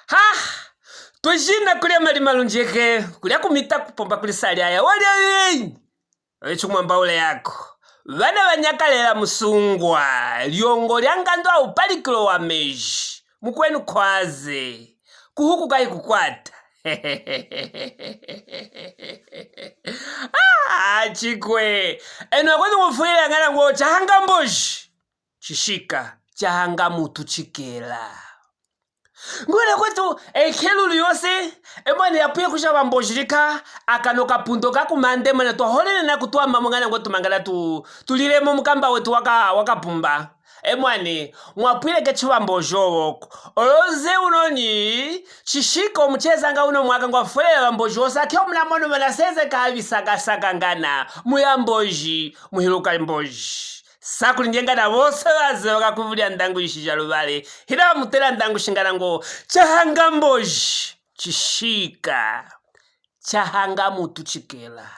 Ha! Twajina kulia mali malunjeke, kulia kumita kupomba kulisali aya. Wali ayi! Echumwamba ule yako. Vana vanyakalera musungwa, lyongo lyangandwa upalikilo wa meji. Mukwenu kwaze. Kuhuku kai kukwata. Chikwe. Eno kwezi mufuyile ngana ngo chahanga mboji. Chishika. Chahanga mutu chikela. Ngwele kwetu ekelulu yose emwana yapuye kushaba mbojirika akanoka pundo kakumande mwana twaholele na kutuwa mamungana ngo tumangala tuliremo mukamba wetu wakapumba emwane mwapuye kechuwa mbojowoko oloze unoni chishiko mchezanga uno mwaka ngo afuele mbojosa kyo mnamono manaseze kabisaka ngana muyamboji muhiluka mboji Sakuli njenga na wose waze wakakuvulia ndangu ishija lubale. Hila mutela ndangu shingana ngo chahanga mboji. Chishika. Chahanga mutu chikela.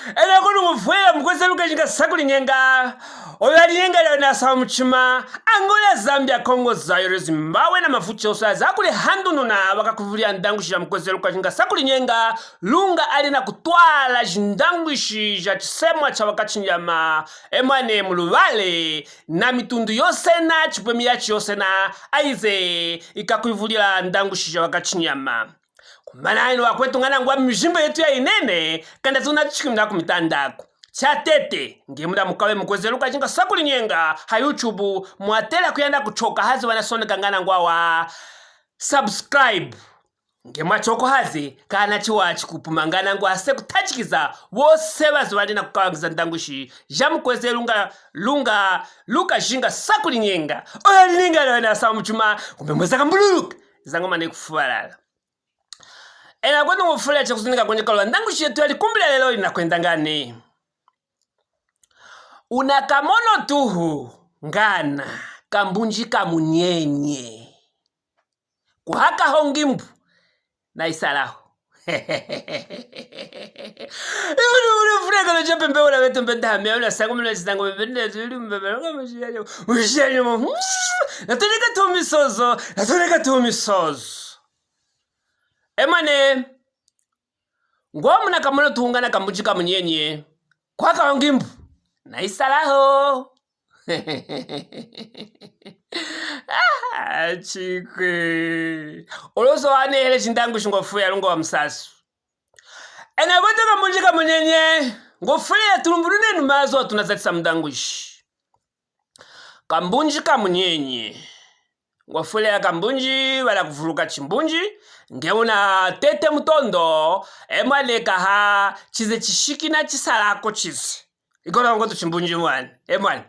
Ena kunu mfuela mkwese luka jinga sakuli njenga. Oyali njenga leo nasa mchima. Angola Zambia Kongo Zaire Zimbabwe na mafuchi osa. Zakuli handu nuna wakakuvulia ndangu shija mkwese luka jinga sakuli njenga. Lunga alina kutwala jindangu ishija chisemwa cha wakati njama. Emwane muluvale na mitundu yose na chipwemi yachi yose na. Aize ikakuvulia ndangu shija wakati njama. Kumana ino wakwetu ngana ngwa mjimbo yetu ya inene kanda tunachikimda kumitandako chatete ngemunda mukawe mkweze luka jinga sakuli njenga ha YouTube mwatela kuyanda kuchoka hazi wanasoneka ngana ngwa wa subscribe ngemwa choko hazi kana chiwa chikupumangana ngwa ase kutachikiza wose wazi walina kukawangiza ndangushi jamkweze luka jinga sakuli njenga oya linga leo na samu chuma kumemweza kambuluka zangoma ne kufualala. Ena kwetu mufule cha kusunika kwenye kalwa ndangu shetu yali kumbila lelo inakwenda ngani. Unakamono tuhu ngana kambunji MUNYENYE. Kuhaka hongimbu na isalaho. Ule kalo cha pembe ula wetu mpenda hamia ula sangu mle chitangu mpenda zili mbebelonga mshiyanyo. Natoneka tu misozo. Emane ngwa muna kamono tuhungana kambunji MUNYENYE kwa kaongimbu na isalaho. Chikwe oloso wane hele chindangu shingofuya lungo wa msasu ena kwetu kambunji MUNYENYE ngofuya tulumburune numazo tunazatisa mdangu ishi kambunji MUNYENYE ngofuya kambunji wala kufuluka chimbunji ngeuna tete mutondo emwane kaha chize chishiki na chisalako chize ikona ngoto chimbunji mwane emwane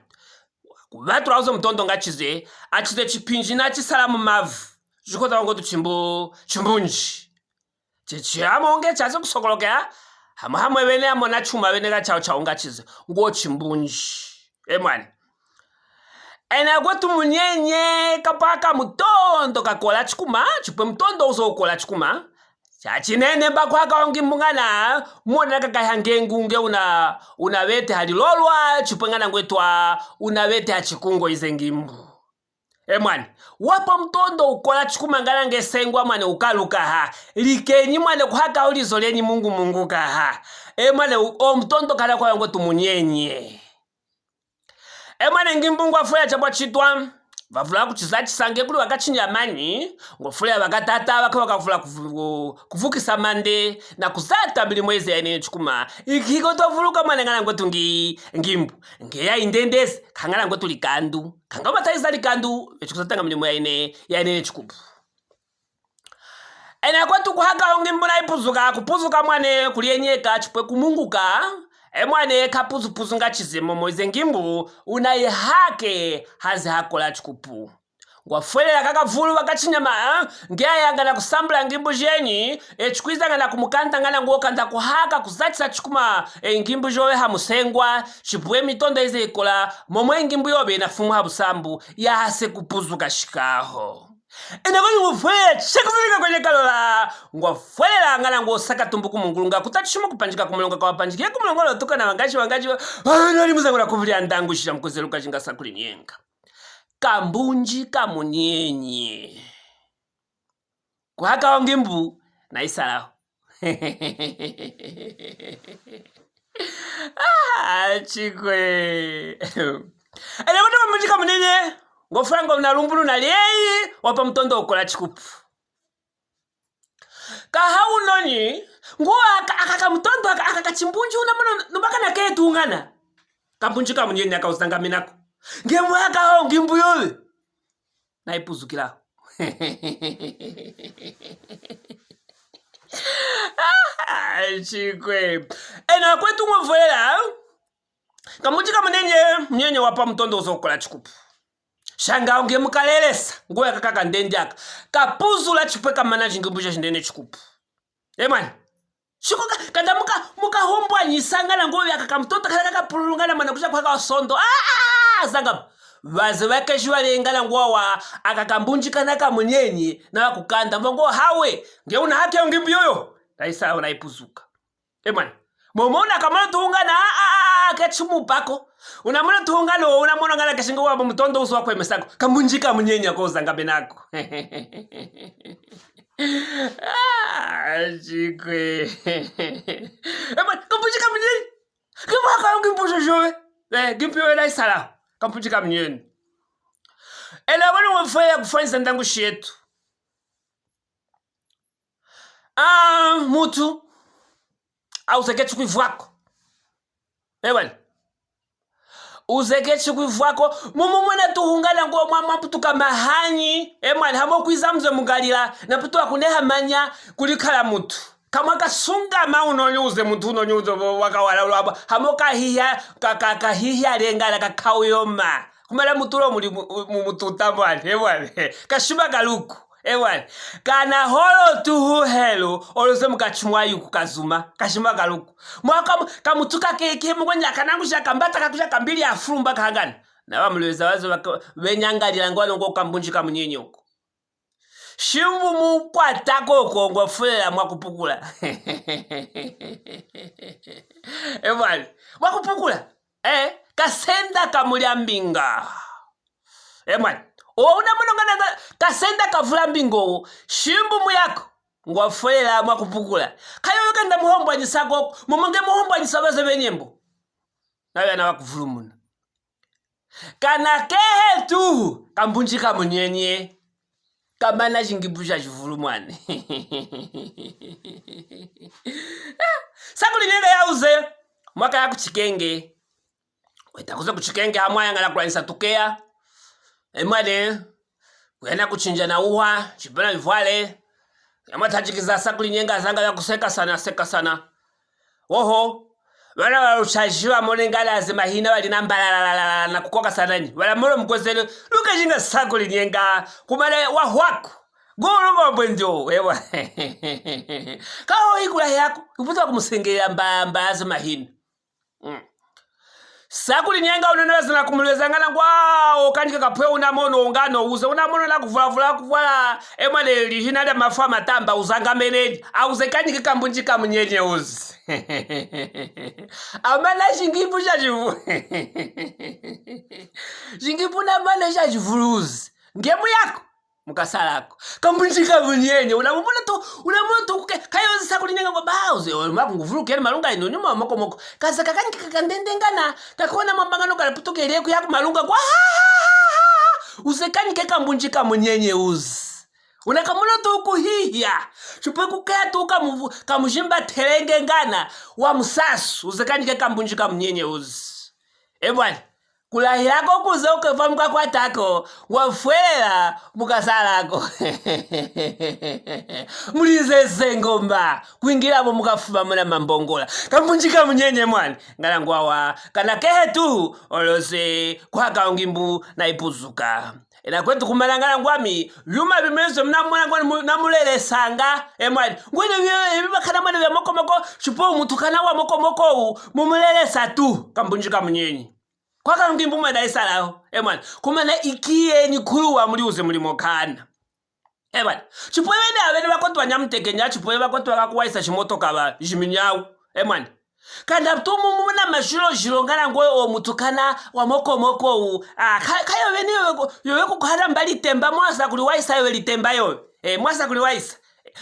kuvatura uzo mutondo nga chize achize chipinji na chisalamu mavu chikota ngoto chimbunji chichiamonge chaze kusokolokea hamwe wene amona chuma wene ga chao nga chize ngo chimbunji emwane ena kwetu MUNYENYE kapaka mutondo kakola chikuma chipwe mutondo uzo ukola chikuma chachinene bakwaka ongimbungana muona kakahange ngunge unawete halilolwa chipwe ngana ngwetwa unawete hachikungo ize ngimbu emwane wapo mutondo ukola chikuma ngana ngesengwa mwane ukaluka ha likenyi mwane kuhaka ulizo lenyi mungu kaha emwane o mutondo kala kwa ngwetu MUNYENYE emwane ngimbungu afuya chabwa chitwa vavula kuchiza chisange kuli wakachinya mani ngofuya wakatata wakavula kuvukisa mande na kuzata bili mwezi ya ene chukuma ikiko tovuluka mwane ngana ngwetu ngimbu ngeya indendese kangana ngwetu likandu kangama taiza likandu vechukusatanga milimo ya ene chukupu ena kwetu kuhaka ngimbu na kupuzuka mwane kulienyeka chipwe kumunguka emwane kapuzu nga chizemo moize ngimbu unayihake hazi hakola chikupu ngwafuelela kakavulu wakachinyama ngeya ngana kusambula ngimbu jenyi chikwiza ngana kumukanta ngana nguokanda kuhaka kuzatisa chikuma ngimbu jowe hamusengwa chipwe mitondo ize ikola momwe ngimbu yobe inafumu habusambu yahase kupuzuka shikaho Enakoni ngufwela chakufika kwenye kalola ngwafwela ngala ngosaka tumbuku mungulunga kutachuma kupanjika kumulonga kwa panjika kumulonga lotuka na wangaji nali muzangula kuvulia ndangu shisha mkuzeluka jinga sakuli nyenga kambunji kamunyenye kuhaka wangimbu na isalaho chikwe enakoni kambunji kamunyenye ngofrango na lumbulu na liei wapa mtondo ukola chikupu kahau noni nguwa akaka mtondo akaka chimbunji unamono nubaka na kee tuungana kambunji kamunyenye akausanga minako ngemu haka hao ngimbu yowe na ipuzukila chikwe ena kwetu ngofwela kambunji kamunyenye mnyenye wapa mtondo ukola chikupu shanga unge mukalelesa nguwa kakaka ndendyaka kapuzula chipwe kamana chingibusha chindene chikupu mwana shiko kada muka hombwa nyisangana nguwa yakaka mtoto kakaka pulungana mwana kusha kwaka wasondo zanga vaze wake shwale ngala nguwa wa akakambunji kanaka munyenye na wakukanda mbongo hawe nge una haki ya ngimbi yoyo daisa unaipuzuka mwana momona kamana tuungana kechumu pako unamona tuungano unamona ngala keshingo wabo mtondo uso wako emesako kambunji kamunyenye akozanga benako chikwe kambunji kamunyenye kimaka ngimpusho showe gimpiwe na isala kambunji kamunyenye ela wano wafaya kufanya ndangu shetu mutu au seketu kuivwako bwana uzeke chikuivwako mumumwena tuhungana nguwa mwamputuka mahanyi mwana hamo kuizamze mugalila na putu akuneha manya kulikala mutu kama kasunga maunonye uze mutu unonye uze wakawala ulwaba hamo kahihya lengala kakawiyoma kumala mutulo muli mumututa mwana kashiba kaluku ewana kana holo tuhuhelo oloze mukachumwayu kukazuma kashima kaluku mwaka kamutuka keke mugwenya kanangusha kambata kakusha kambili afurumba kahangana na bamulweza wazo benyangalira ngwano ngo kambunji kamunyenye uko shimbu mukwatako uko ngofela mwakupukula ewana mwakupukula kasenda kamulyambinga mwana unamona kasenda kavula mbingo shimbu muyako ngwafwela mwakupukula kayo kanda muhombwa nyisako mumonge muhombwa nyisabaze benyembo nawe na wakuvulu muna kana kehe tu kambunji kamunyenye kamana jingibusha jivulu mwane sakuli nyenga yauze mwaka ya kuchikenge wetakuze kuchikenge hamwaya ngala kulanisa tukea mwane kuyana kuchinja na uwa chipena vivwale yamatajikiza sakuli nyenga zanga ya kuseka sana oho wana walushajiwa mone ngala azimahina walina mbalalala na kukoka sanani wala molo mkwezele luka jinga sakuli nyenga kumale wahwako gulu mbwenjo ewa kaho hikula yako uputa kumusengela mbamba azimahina sakuli nyenga uneneza na kumuleza ngana ngwao kanjika kapwe unamono ungano uze unamono la kuvala emane lihina da mafua matamba uzanga meneji auze kanjika kambunji kamunyenye uzi amana shingipu shajivu shingipu na mana shajivuluzi ngemu yako mukasalako kambunji kamunyenye unamona tu kuke kayo sakuli nyenga kwa bauze maku nguvulu kene malunga ino nyuma moko kaza kakanyi kakandendengana kakona mambangano kalaputoke leku yako malunga kwa usekanyi kambunji kamunyenye uzi unakamuna tu kuhihya chupwe kukaya tu kamujimba terenge ngana wa musasu usekanyi kambunji kamunyenye uzi bwana kulahirako kuze ukefa mukakwatako wafwela mukasalako mulizeze ngomba kuingilamo mukafuma muna mambongola kambunji kamunyenye mwana ngala ngwawa kana kehe tu olose kwaka ungimbu na ipuzuka ena kwetu kumalangala ngwami vyuma vimezo mnamwana ngwani namulelesanga mwana ngwene vibakana mwana vya mokomoko chupo umutukana wa mokomoko mumulelesa tu kambunji kamunyenye kwaka ngimbu mwana isalaho mwana kumana ikiye ni kuluwa muliuze mulimo kana bwana chipoe bene abene bakoto banyamutekenya chipoe bakoto bakakuwaisa chimotoka ba jiminyawu mwana kandi atumu muna mashilo ngana ngwe omutukana wa moko u kayo bene yowe kukhara mbali temba mwasa kuli waisa yowe litemba yowe mwasa kuli waisa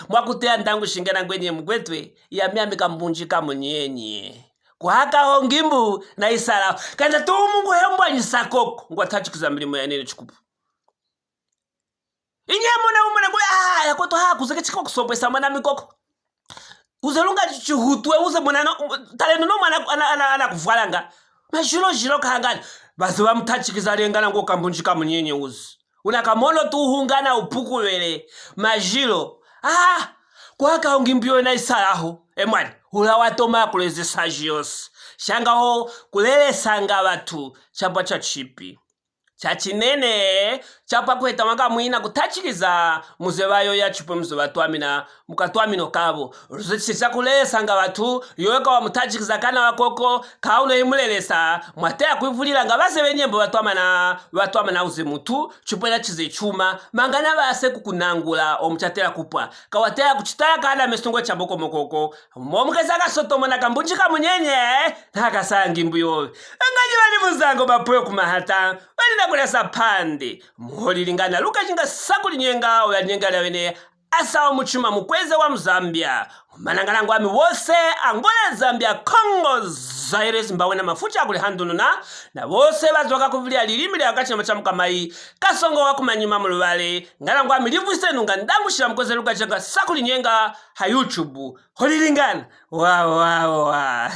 mwakutea ndangu shingana ngwenye mgwetwe ya miamika mbunjika munyenye kuhaka hongimbu na isala kandi atumu ngwe mbwa nyisakoko ngwa tachikiza mlimo ya nene chikupu inyamona umona ngwe yakoto kuzeke chiko kusopesa mwana mikoko uzalunga chihutwe uze mwana taleno no mwana anakuvalanga mashilo kahangana basi bamutachikiza lengana ngo kambunjika munyenye uzi unakamono tuhungana upukulele majilo kwaka ungimbio na isalaho mwana hula watoma kuleze sajios shangaho kulele sanga batu chapa cha chipi chachinene chapa kuheta wanga mwina kutachiliza muzebayo ya chipwe mzebatwamina mukatwamino kabo ruzichisa kulesa nga batu yoeka wa mutachikiza kana wakoko kauno imulelesa mwatea kuivulila nga base benyembo batwamana uze mutu chipwe na chize chuma mangana base kukunangula omuchatela kupwa kawatea kuchitaya kana mesungwe chaboko mokoko momukeza kasoto mwana kambunjika munyenye nakasangi mbuyowe angaji bali muzango bapwe kumahata bali kulesa pande muholilingana luka jinga sakuli nyenga oya nyenga lawene asa muchuma mukweze wa Mzambia manangana ngwami wose Angola Zambia Congo Zaire Zimbabwe na mafucha kuli handununa na wose bazoka kuvulia lilimi lya wakati na machamuka mai kasongo wakumanyima mulubale ngana ngwami livuse nunga ndangushira mkweze luka jinga sakuli nyenga ha YouTube holilingana wa